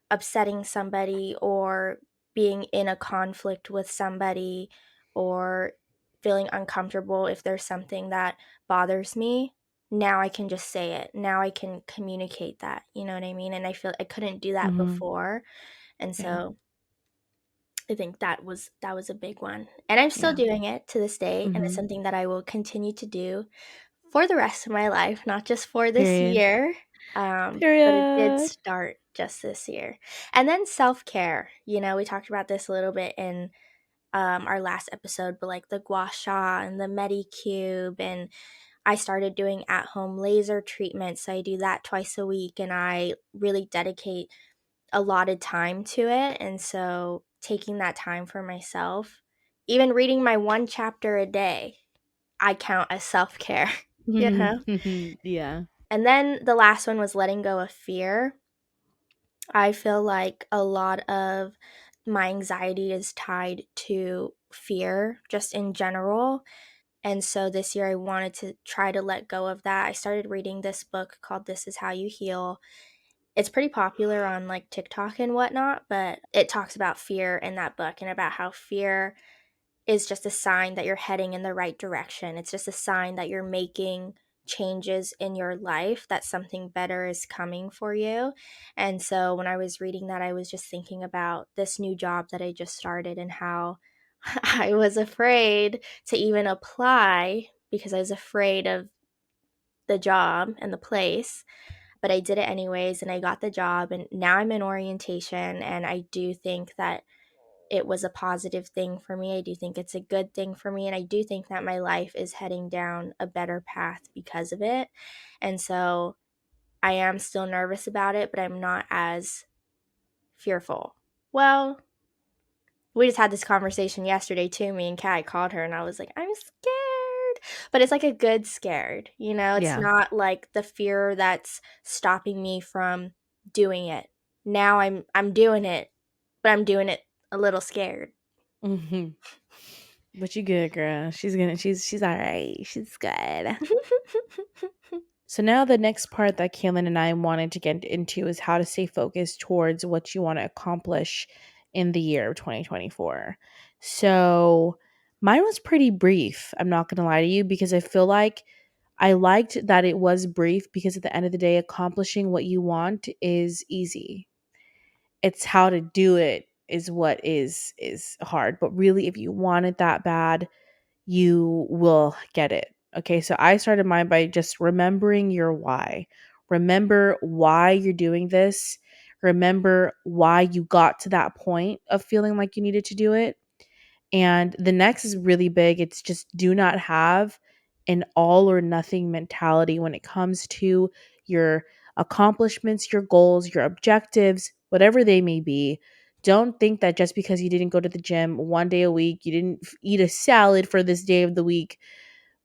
upsetting somebody or being in a conflict with somebody or feeling uncomfortable if there's something that bothers me. Now I can just say it. Now I can communicate that. You know what I mean? And I feel I couldn't do that Mhm. before. And Yeah. so I think that was a big one. And I'm still Yeah. doing it to this day, and it's Mhm. something that I will continue to do for the rest of my life, not just for this Period. year. But it did Period. start just this year. And then self care. We talked about this a little bit in our last episode, but like the gua sha and the Medicube, and I started doing at home laser treatments. So I do that twice a week, and I really dedicate allotted time to it. And so taking that time for myself, even reading my one chapter a day, I count as self care, you know? Yeah. And then the last one was letting go of fear. I feel like a lot of my anxiety is tied to fear just in general. And so this year I wanted to try to let go of that. I started reading this book called This Is How You Heal. It's pretty popular on like TikTok and whatnot, but it talks about fear in that book and about how fear is just a sign that you're heading in the right direction. It's just a sign that you're making changes in your life, that something better is coming for you. And so when I was reading that, I was just thinking about this new job that I just started and how I was afraid to even apply because I was afraid of the job and the place, but I did it anyways and I got the job and now I'm in orientation and I do think that it was a positive thing for me. I do think it's a good thing for me and I do think that my life is heading down a better path because of it. And so I am still nervous about it, but I'm not as fearful. Well, we just had this conversation yesterday too. Me and Kat called her and I was like, I'm scared. But it's like a good scared, It's Yeah. not like the fear that's stopping me from doing it. Now I'm doing it, but I'm doing it a little scared. Mhm. But you good, girl. She's all right. She's good. So now the next part that Kaylin and I wanted to get into is how to stay focused towards what you want to accomplish in the year of 2024. So mine was pretty brief. I'm not going to lie to you because I feel like I liked that it was brief because at the end of the day, accomplishing what you want is easy. It's how to do it is what is hard. But really, if you want it that bad, you will get it. Okay, so I started mine by just remembering your why. Remember why you're doing this. Remember why you got to that point of feeling like you needed to do it. And the next is really big. It's just do not have an all or nothing mentality when it comes to your accomplishments, your goals, your objectives, whatever they may be. Don't think that just because you didn't go to the gym one day a week, you didn't eat a salad for this day of the week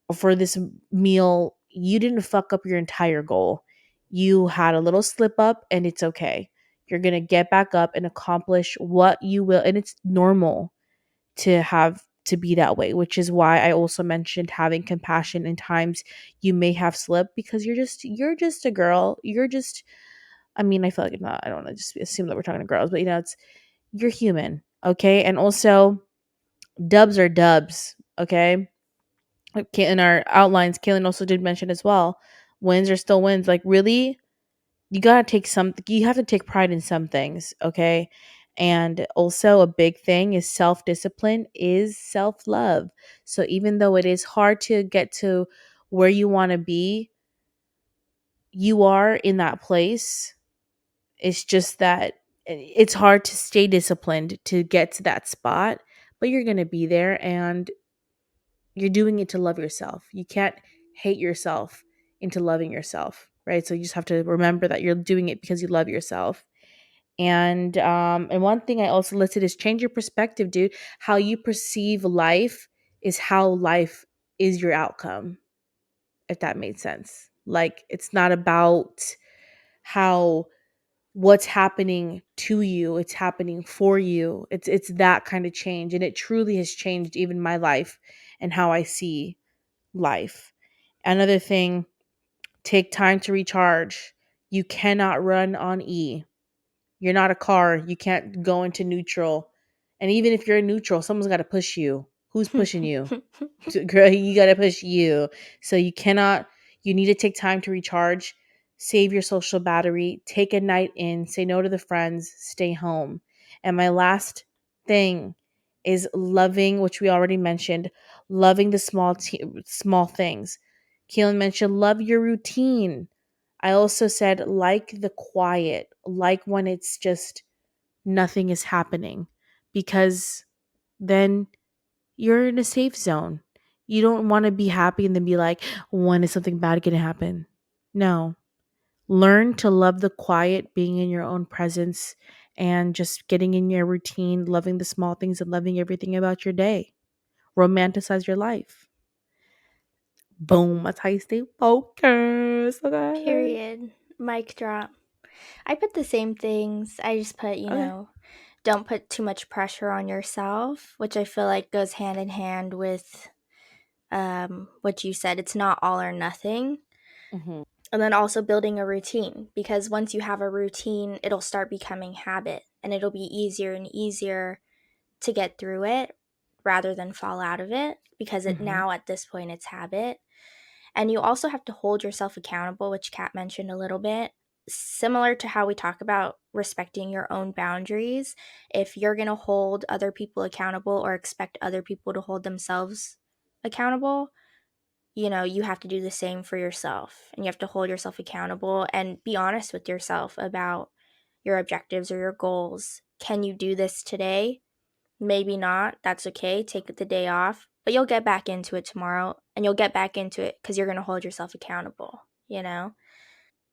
or for this meal, you didn't fuck up your entire goal. You had a little slip up and it's okay. You're going to get back up and accomplish what you will. And it's normal to have to be that way, which is why I also mentioned having compassion in times you may have slipped because you're just a girl. You're just I mean, I feel like not, I don't want to just assume that we're talking to girls, but it's you're human, okay? And also dubs are dubs, okay? Okay, in our outlines, Kaylin also did mention as well. Wins are still wins. Like really, you have to take pride in some things, okay? And also a big thing is self-discipline is self-love. So even though it is hard to get to where you want to be, you are in that place. It's just that it's hard to stay disciplined to get to that spot, but you're going to be there and you're doing it to love yourself. You can't hate yourself into loving yourself, right? So you just have to remember that you're doing it because you love yourself. And one thing I also listed is change your perspective, dude. How you perceive life is how life is your outcome, if that made sense. Like it's not about how what's happening to you, it's happening for you. It's that kind of change, and it truly has changed even my life and how I see life. Another thing, take time to recharge. You cannot run on E. You're not a car. You can't go into neutral. And even if you're in neutral, someone's got to push you. Who's pushing you? Girl, you got to push you. So you need to take time to recharge, save your social battery, take a night in, say no to the friends, stay home. And my last thing is loving, which we already mentioned, loving the small things. Keelan mentioned love your routine. I also said like the quiet, like when it's just nothing is happening, because then you're in a safe zone. You don't want to be happy and then be like, when is something bad going to happen? No. Learn to love the quiet, being in your own presence, and just getting in your routine, loving the small things and loving everything about your day. Romanticize your life. Boom. That's how you stay focused. Okay. Period. Mic drop. I put the same things. I just put, Okay. don't put too much pressure on yourself, which I feel like goes hand in hand with what you said. It's not all or nothing. Mm-hmm. And then also building a routine, because once you have a routine, it'll start becoming habit and it'll be easier and easier to get through it rather than fall out of it, because it Mm-hmm. now at this point it's habit. And you also have to hold yourself accountable, which Kat mentioned a little bit. Similar to how we talk about respecting your own boundaries, if you're going to hold other people accountable or expect other people to hold themselves accountable, you have to do the same for yourself, and you have to hold yourself accountable and be honest with yourself about your objectives or your goals. Can you do this today? Maybe not. That's okay. Take the day off, but you'll get back into it tomorrow, and you'll get back into it because you're going to hold yourself accountable. And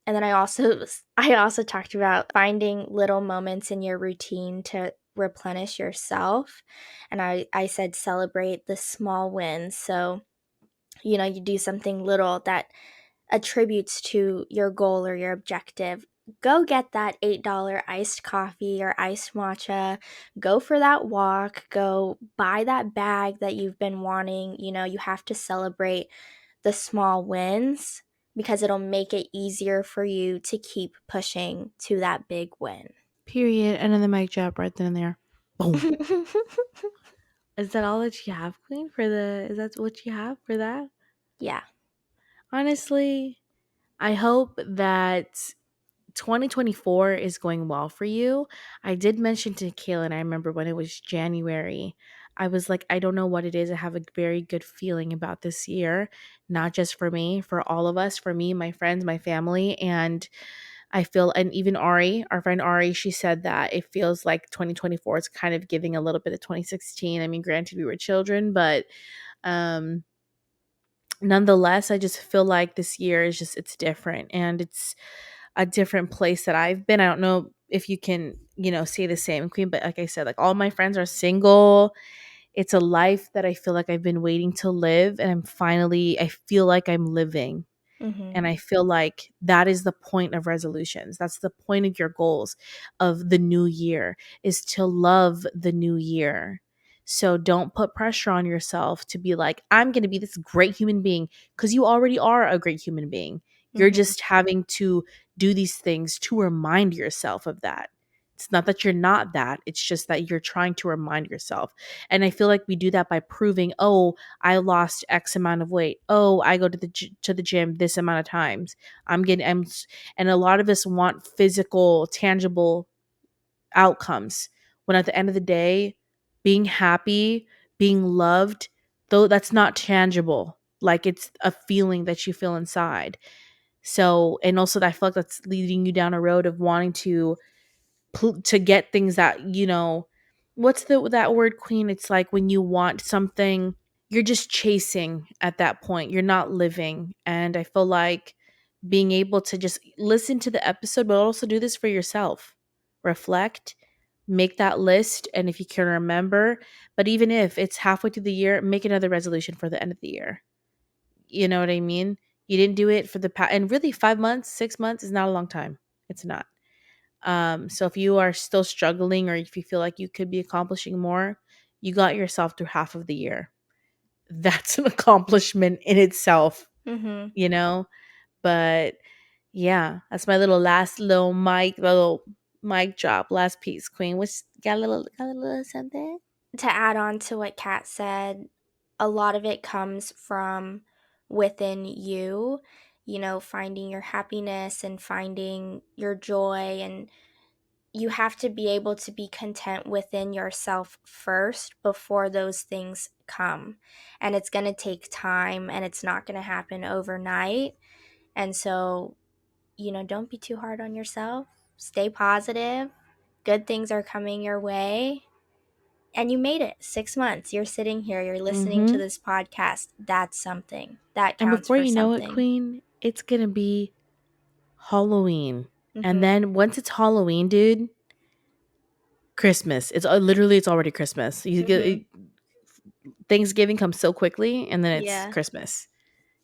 then I also talked about finding little moments in your routine to replenish yourself. And I said celebrate the small wins. So, you do something little that attributes to your goal or your objective. Go get that $8 iced coffee or iced matcha. Go for that walk. Go buy that bag that you've been wanting. You have to celebrate the small wins because it'll make it easier for you to keep pushing to that big win. Period. And then the mic drop right then and there. Boom. Is that all that you have, Queen? Is that what you have for that? Yeah. Honestly, I hope that 2024 is going well for you. I did mention to Kaylin, I remember when it was January, I was like, I don't know what it is. I have a very good feeling about this year, not just for me, for all of us, for me, my friends, my family. And I feel, and even Ari, our friend Ari, she said that it feels like 2024 is kind of giving a little bit of 2016. I mean, granted, we were children, but um, nonetheless, I just feel like this year it's different and it's a different place that I've been. I don't know if you can say the same, Queen. But like I said, like all my friends are single. It's a life that I feel like I've been waiting to live, and I feel like I'm living. Mm-hmm. And I feel like that is the point of resolutions. That's the point of your goals of the new year, is to love the new year. So don't put pressure on yourself to be like, I'm going to be this great human being, because you already are a great human being. You're Mm-hmm. just having to do these things to remind yourself of that. It's not that you're not that. It's just that you're trying to remind yourself. And I feel like we do that by proving, oh, I lost X amount of weight. Oh, I go to the gym this amount of times. And a lot of us want physical, tangible outcomes. When at the end of the day, being happy, being loved, though that's not tangible. Like it's a feeling that you feel inside. So, and also I feel like that's leading you down a road of wanting to get things that, what's that word, Queen? It's like when you want something, you're just chasing at that point. You're not living. And I feel like being able to just listen to the episode, but also do this for yourself. Reflect, make that list. And if you can remember, but even if it's halfway through the year, make another resolution for the end of the year. You know what I mean? You didn't do it for the past, and really 5 months, 6 months is not a long time. It's not. So if you are still struggling, or if you feel like you could be accomplishing more, you got yourself through half of the year. That's an accomplishment in itself, Mm-hmm. you know? But yeah, that's my little mic drop, last piece, Queen. What's got a little something? To add on to what Kat said, a lot of it comes from within you, finding your happiness and finding your joy. And you have to be able to be content within yourself first before those things come. And it's going to take time and it's not going to happen overnight. And so, don't be too hard on yourself. Stay positive. Good things are coming your way. And you made it 6 months. You're sitting here, you're listening to Mm-hmm. this podcast. That's something. That And counts before for you know it, something. Queen, it's gonna be Halloween. And Mm-hmm. then once it's Halloween, dude, Christmas. It's already Christmas. Mm-hmm. Thanksgiving comes so quickly, and then it's Yeah. Christmas.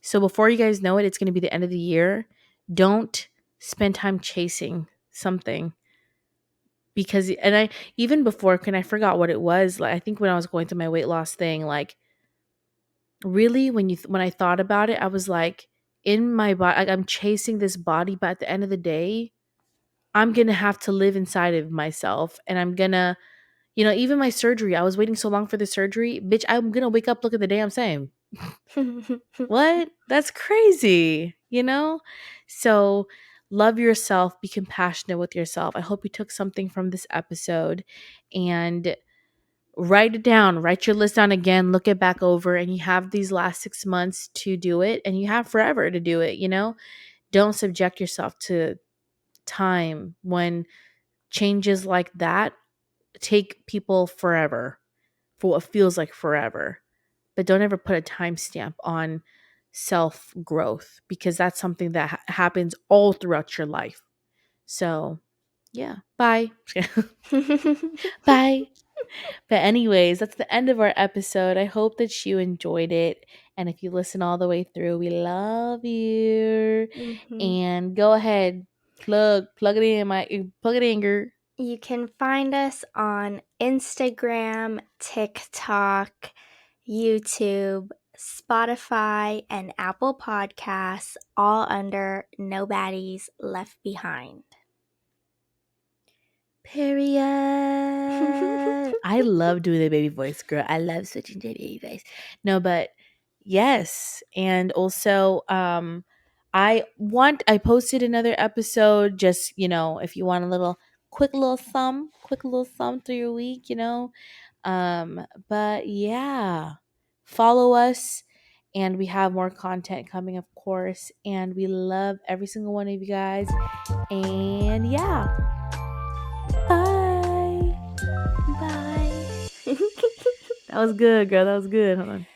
So before you guys know it, it's going to be the end of the year. Don't spend time chasing something, because, and I, even before, I forgot what it was. Like, I think when I was going through my weight loss thing, like really when I thought about it, I was like, in my body, like I'm chasing this body, but at the end of the day, I'm going to have to live inside of myself, and I'm going to, even my surgery, I was waiting so long for the surgery. Bitch, I'm going to wake up, look at the day I'm saying. What? That's crazy, you know? So love yourself, be compassionate with yourself. I hope you took something from this episode, and write it down, write your list down again, look it back over, and you have these last 6 months to do it, and you have forever to do it, Don't subject yourself to time when changes like that take people forever, for what feels like forever. But don't ever put a timestamp on self growth, because that's something that happens all throughout your life. So, yeah, bye. Bye. But, anyways, that's the end of our episode. I hope that you enjoyed it. And if you listen all the way through, we love you. Mm-hmm. And go ahead, plug it in, girl. You can find us on Instagram, TikTok, YouTube, Spotify, and Apple Podcasts, all under No Baddies Left Behind. Period. I love doing the baby voice, girl. I love switching to the baby voice. No, but yes. And also, I posted another episode, just, if you want a quick little thumb through your week, But yeah, follow us, and we have more content coming, of course. And we love every single one of you guys. And yeah. Bye. Bye. That was good, girl. That was good. Hold on.